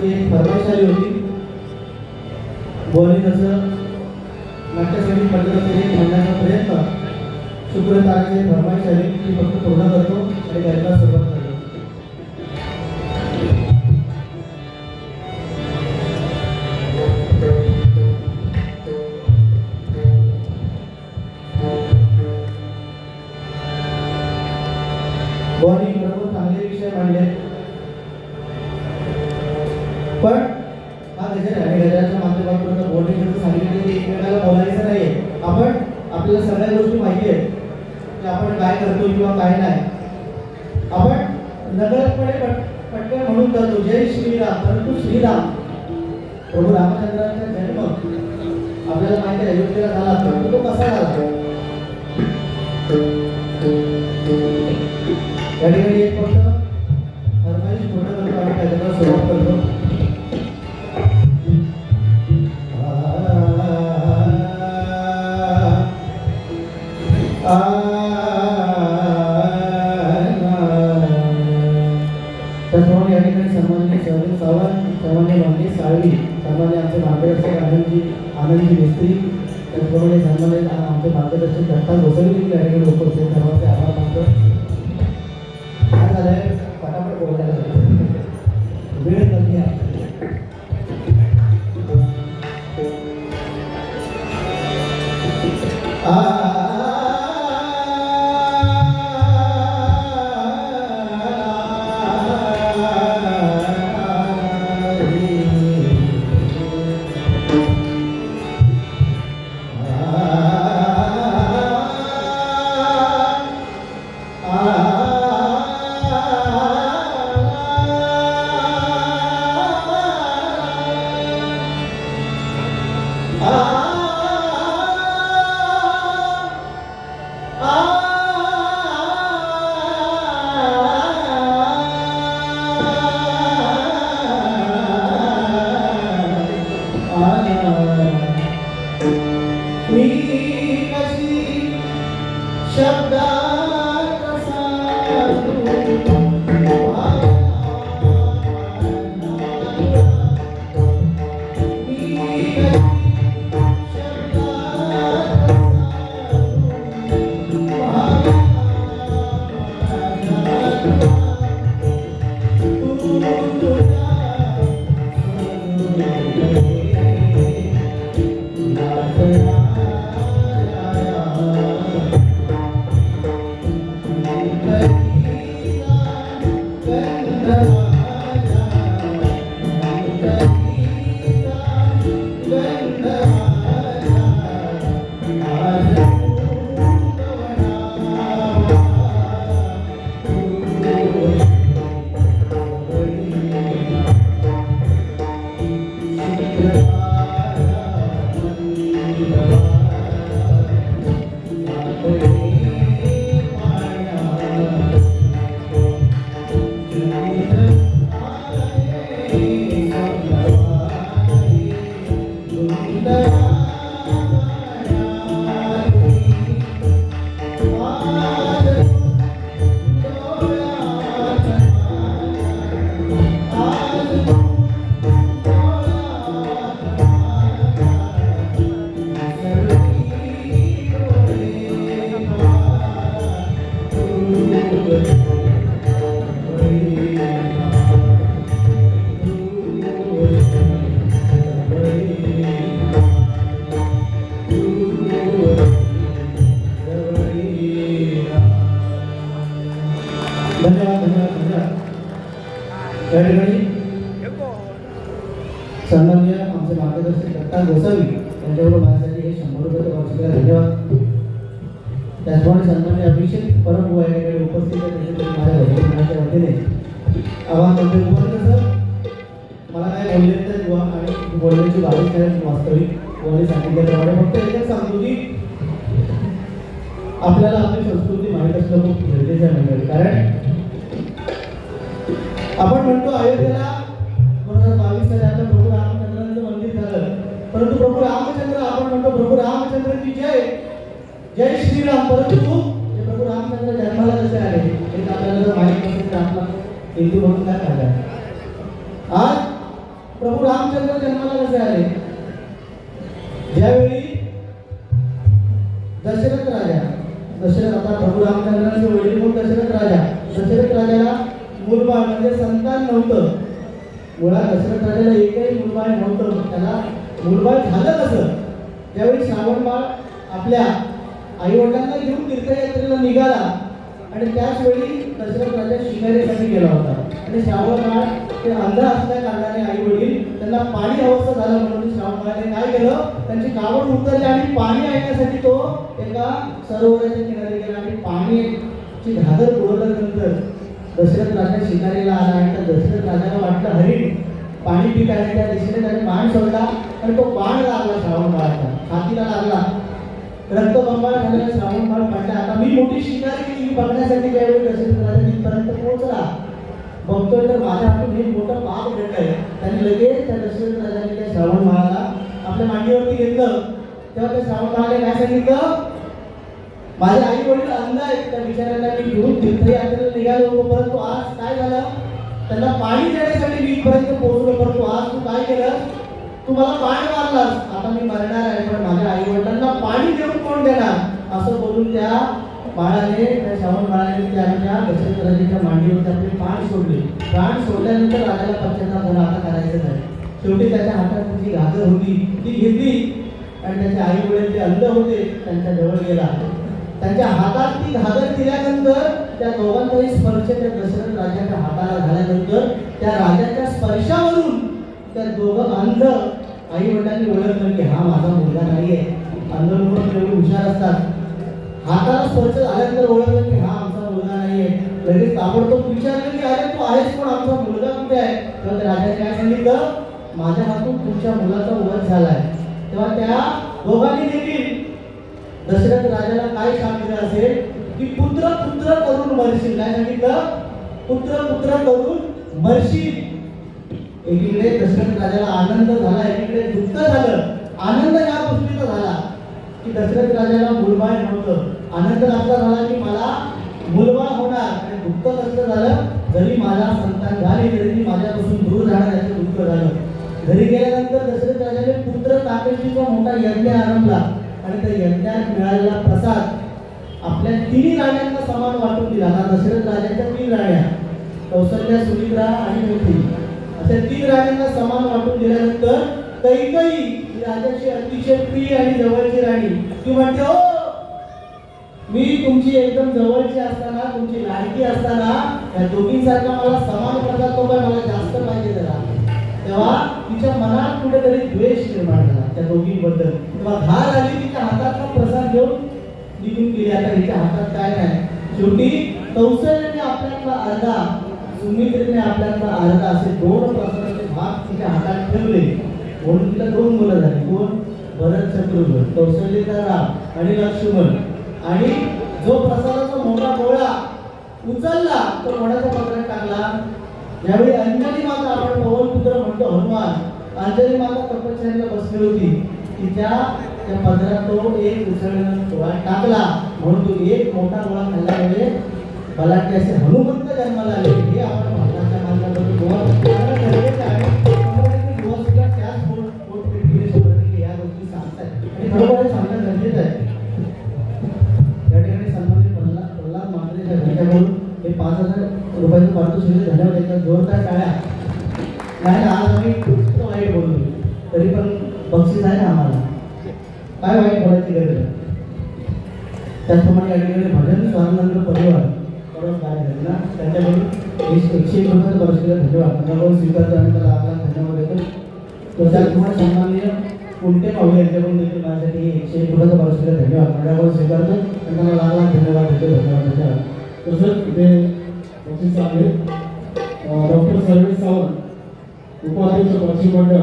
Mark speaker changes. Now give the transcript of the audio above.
Speaker 1: समाजाची एक फरमाईश आली होती. बोलणी तसं नाट्यसंगीत मंडळाचे म्हणण्याचा प्रयत्न शुक्रताराची फरमाईश आली ती फक्त पूर्ण करतो आणि गायला सुरुवात करतो. बोलणी बरोबर चांगले विषय मांडले, पण हा गजर आहे. गजराच्या माध्यमातून बोलणी सांगितले की एकमेकाला बोलायचं नाहीये. आपण आपल्याला सगळ्या गोष्टी माहिती आहेत की आपण काय करतो किंवा काय नाही. आपण नकळतपणे पटकन म्हणून करतो जय श्रीराम, परंतु श्रीराम प्रभू रामचंद्रांचा जन्म आपल्याला माहिती आहे अयोध्येला झाला, परंतु तो कसा झाला या ठिकाणी एक फक्त फरमाईश पूर्ण करतो आणि त्याच्यावर सुरुवात करतो. त्याचप्रमाणे या ठिकाणी सन्माननीय शहरी सावंत, सन्माननीय माननीय साळवी, सन्माननीय आमचे मार्गदर्शक आनंदजी मिस्त्री, त्याचप्रमाणे सन्माननीय आमचे मार्गदर्शक दत्ता गोसावी देखील या ठिकाणी उपस्थित सर्वांचे आभार मानतो. काय झालंय फटाफट बोलायला वेळ कमी आहे. सन्माननीय आमचे मार्गदर्शक दत्ता गोसावी यांच्याबरोबर माझ्यासाठी हे 100 रुपये वार्षिकला धन्यवाद. त्याचप्रमाणे सन्माननीय अभिषेक परब या ठिकाणी उपस्थित आहेत. माझ्या घरच्या वतीने आवाहन करते सर, मला काय बोलले तर आणि बोलण्याची बारीक आहे वास्तविक बोलणे सांगितल्याप्रमाणे फक्त एकच सांगतो की आपल्याला आपली संस्कृती माहीत असणं खूप गरजेचं आहे. कारण आपण म्हणतो अयोध्येला 2022 साली आपलं प्रभू रामचंद्रांचं मंदिर झालं, परंतु प्रभू रामचंद्र आपण म्हणतो प्रभू रामचंद्राची जय, जय श्रीराम, परंतु प्रभू रामचंद्र जन्माला कसे आले हे आपल्याला जर माहीत नसेल तर आपला हिंदू म्हणून काय फायदा. आज प्रभू रामचंद्र जन्माला कसे आले? ज्यावेळी दशरथ राजा, आता प्रभू रामचंद्रांचे वडील कोण? दशरथ राजा. दशरथ राजाला मूलबाळ म्हणजे संतान नव्हतं. मुळात दशरथ राजाला एकही मूलबाळ नव्हतं. त्याला मूलबाळ झालं कसं? ज्यावेळी श्रावणबाळ आपल्या आई वडिलांना घेऊन तीर्थयात्रेला निघाला आणि त्याच वेळी दशरथ राजा शिकारीसाठी गेला होता आणि श्रावणबाळ ते अंध असल्या कारणाने आई वडील त्यांना पाणी हवंसं झालं म्हणून श्रावणबाळाने काय केलं? त्यांची कावड उतरली आणि पाणी आणण्यासाठी तो एका सरोवराच्या किनारी गेला आणि पाण्याची घागर उडवल्यानंतर दशरथ राजा शिकारीला आला आणि त्या दशरथ राजाला वाटलं हरिण पाणी पित आहे, त्या दिशेने त्याने बाण सोडला आणि तो बाण लागला श्रावणबाळाचा, छातीला लागला. रक्तबंबाळ झालेला श्रावणबाळ पडला. आता मी मोठी शिकार केली बघण्यासाठी ज्यावेळी दशरथ राजा तिथपर्यंत पोहोचला, बघतोय तर माझ्या हातून एक मोठं पाप घडलंय. त्याने लगेच त्या दशरथ राजाने त्या श्रावणबाळाला आपल्या मांडीवरती घेतलं. तेव्हा त्या श्रावणबाळाने काय सांगितलं? माझे आई वडील अंध आहेत, त्या बिचाऱ्यांना मी घेऊन तीर्थयात्रेला निघालो होतो, परंतु आज काय झालं? त्यांना पाणी देण्यासाठी मी इथपर्यंत पोहोचलो, परंतु आज तू काय केलं? तू मला पाणी मारलास. आता मी मरणार आहे, पण माझ्या आई वडिलांना पाणी देऊन कोण देणार? असं बोलून त्या बाळाने, त्या श्रावण बाळाने त्यांच्या दशरथ राजाच्या मांडीवरती आपले प्राण सोडले. प्राण सोडल्यानंतर राजाला पश्चाताप झाला, आता करायचं नाही. शेवटी त्याच्या हातात जी घागर होती ती घेतली आणि त्याचे आई वडील जे अंध होते त्यांच्या जवळ गेला. त्यांच्या हातात ती घागर दिल्यानंतर त्या दोघांचाही स्पर्श त्या दशरथ राजाच्या हाताला झाल्यानंतर त्या राजाच्या स्पर्शावरून त्या दोघं अंध आई वडिलांनी ओळखलं की हा माझा मुलगा नाहीये. अंध लोक एवढे हुशार असतात. हाताला स्पर्श झाल्यानंतर ओळखलं की हा आमचा मुलगा नाहीये. लगेच ताबडतोब विचारलं की अरे तू आहेस पण आमचा मुलगा कुठे आहे? तेव्हा त्या राजाने काय सांगितलं? माझ्या हातून तुमच्या मुलाचा वध झालाय. तेव्हा त्या दोघांनी देखील दशरथ राजाला काय सांगितलं असेल की पुत्र पुत्र करून मरशील. काय सांगितलं? पुत्र पुत्र करून मरशील. एकीकडे दशरथ राजाला आनंद झाला, एकीकडे दुःख झालं. आनंद या गोष्टीचा झाला की दशरथ राजाला मूलबाळ नव्हतं. आनंद असा झाला की मला मूलबाळ होणार आणि दुःख कसं झालं? जरी मला संतान झाली तरी ती माझ्यापासून दूर राहणार याचं दुःख झालं. घरी गेल्यानंतर दशरथ राजाने पुत्र काकेशीचा मोठा यज्ञ आरंभला आणि त्या यज्ञात मिळालेला प्रसाद आपल्या तिन्ही राण्यांना समान वाटून दिला. आता दशरथ राजाच्या 3 राण्या, कौसल्या, सुमित्रा आणि मैथिली, अशा 3 राण्यांना समान वाटून दिल्यानंतर कैकेयी ही राजाची अतिशय प्रिय आणि जवळची राणी, ती म्हणते हो मी तुमची एकदम जवळची असताना, तुमची लाडकी असताना या दोघींसारखा मला समान प्रसाद तो काय मला जास्त पाहिजे जरा. तेव्हा तिच्या मनात कुठेतरी द्वेष निर्माण झाला त्या दोघींबद्दल. तेव्हा धार आली, तिच्या हातातला प्रसाद घेऊन निघून गेली. आता हिच्या हातात काय नाही. शेवटी कौशल्याने आपल्यातला अर्धा, सुमित्रेने आपल्यातला अर्धा, असे 2 प्रसादाचे भाग तिच्या हातात ठेवले. म्हणून तिला 2 मुलं झाली. कोण? भरत, शत्रुघ्न, कौशल्येचा राम आणि लक्ष्मण. आणि जो प्रसादाचा मोठा गोळा उचलला तो मोठ्याच्या पत्रात टाकला. ज्यावेळी अंजनी माता, आपण पवन पुत्र म्हणतो हनुमान, अंजनी माता तपश्चर्येला बसली होती, तिच्या त्या पदरात तो एक उचललेला गोळा टाकला. म्हणून तो एक मोठा गोळा खाल्ल्यामुळे बलाढ्य असे हनुमंत जन्माला आले. हे आपण भारताच्या मानल्याबद्दल गोवा गरजेचं आहे. गोवा सुद्धा त्याच पोटपेटीने शंभर या गोष्टी सांगतात आणि खरोखर सांगणं गरजेचं आहे. या ठिकाणी सन्मानित प्रल्हाद मात्रेच्या घरच्याकडून हे 5,000 रुपयाचं पारितोषिक धन्यवाद. त्याच्या जोरदार टाळ्या. नाही ना, आज आम्ही खूप वाईट बोललो तरी पण बक्षीस आहे ना आम्हाला, काय वाईट बोलायची गरज आहे. त्याचप्रमाणे या ठिकाणी भजन स्वानंद परिवार काय ना त्यांच्याकडून 101 रुपयाचं बक्षीस धन्यवाद त्याच्याकडून स्वीकारतो आणि त्याला आपला धन्यवाद देतो. तर त्याचप्रमाणे सन्माननीय कुंटे पाहुणे यांच्याकडून देखील माझ्यासाठी 101 रुपयाचं बक्षीस धन्यवाद माझ्याकडून स्वीकारतो आणि त्याला लागला धन्यवाद देतो. धन्यवाद.
Speaker 2: तसंच इथे बक्षीस आहे डॉक्टर सर्वेश सावंत उपाध्यक्ष पक्षी मंडळ